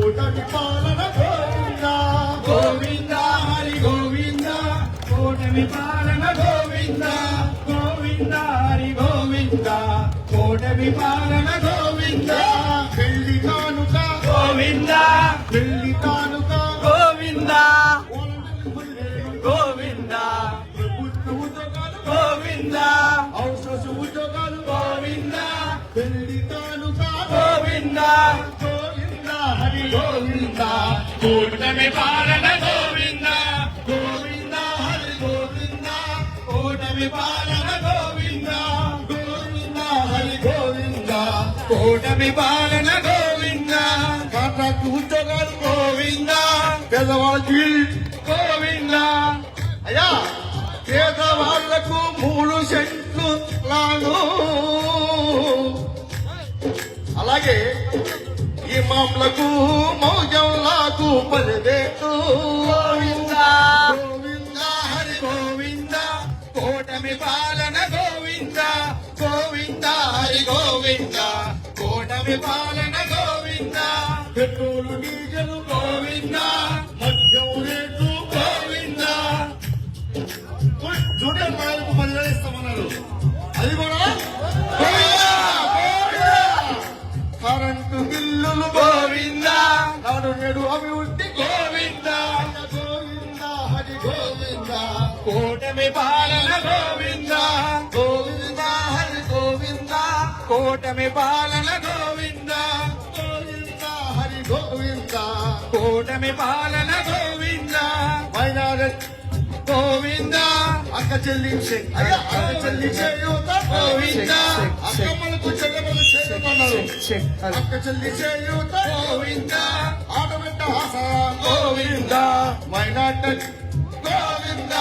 కూటమి పాలన గోవింద గోవింద హరి గోవింద కూటమి పాలన గోవింద గోవింద హరి గోవింద కూటమి పాలన గోవింద పెళ్లి కానుక గోవింద పెళ్లి కానుక గోవింద గోవింద ప్రభుత్వ ఉద్యోగాలు గోవింద అవసర ఉద్యోగాలు గోవింద పెళ్లి కానుక గోవింద గోవింద హరి గోవింద కూటమి పాలన గోవింద గోవింద హరి గోవింద కూటమి పాలన గోవింద గోవింద హరి గోవింద కూటమి పాలన గోవింద కాంట్రాక్ట్ ఉద్యోగాలు గోవింద పేదవాళ్ళకి గోవింద అయ్యా పేదవాళ్లకు 3 సెంట్లు లాను అలాగే ఇమాంలకు మౌజంలకు 10 రేట్లు గోవింద గోవింద హరి గోవింద కూటమి పాలన గోవింద గోవింద హరి గోవింద కూటమి పాలన గోవింద పెట్రోలు డీజిల్ గోవింద మద్యం రేట్లు గోవింద జూనియర్ మాయలకు 10,000 ఇస్తామన్నారు అది కూడా కరెంటు బిల్లులు గోవింద నాడు నేడు అభివృద్ధి గోవింద గోవింద హరి గోవింద కూటమి పాలన గోవింద గోవింద హరి గోవింద కూటమి పాలన గోవింద గోవింద హరి గోవింద కూటమి పాలన గోవింద మైనారిటీ గోవింద అక్క చెల్లి అయ్యా అక్క చెల్లి చేయూత గోవింద అక్కమ్మలకు చెల్లెమ్మలు చేయమన్నారు అక్క చెల్లి చేయూత గోవింద ఆడబిడ్డ ఆశ గోవింద మైనార్టీ గోవింద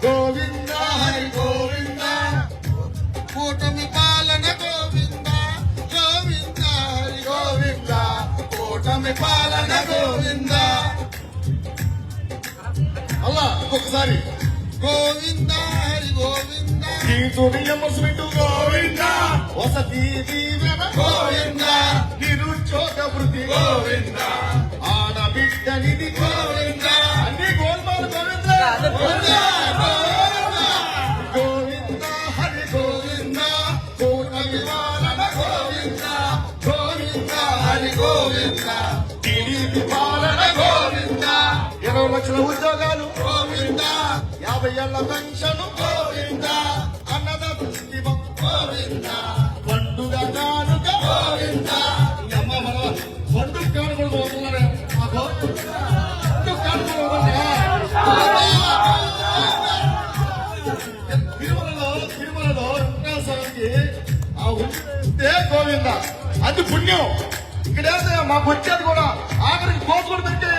గోవింద హరి గోవింద కూటమి పాలన గోవింద గోవింద హరి గోవింద కూటమి పాలన గోవింద అలా ఇంకొకసారి గోవింద హరి గోవింద ముస్లింటు గోవింద వసతి దీవెన గోవింద నిరుద్యోగ వృద్ధి గోవింద ఆడబిడ్డ నిధి గోవింద అన్ని గోల్మాలు గోవింద గోవింద హరి గోవింద కూటమి పాలన గోవింద గోవింద హరి గోవింద టీడీపీ పాలన గోవింద 20 లక్షల ఉద్యోగాలు గోవింద 50 ఏళ్ల పెన్షన్ గోవింద అన్నదాత ఉద్యమం గోవింద పండుగ కానుక గోవింద అమ్మ మన పండుగ కానుకలు పోతున్నారే పండుగ కానుకలు తిరుమలలో వెంకటేశ్వరకి ఆ ఉంటే గోవింద అది పుణ్యం ఇక్కడైతే మాకు వచ్చేది కూడా ఆఖరికి కోసుకొని పెట్టి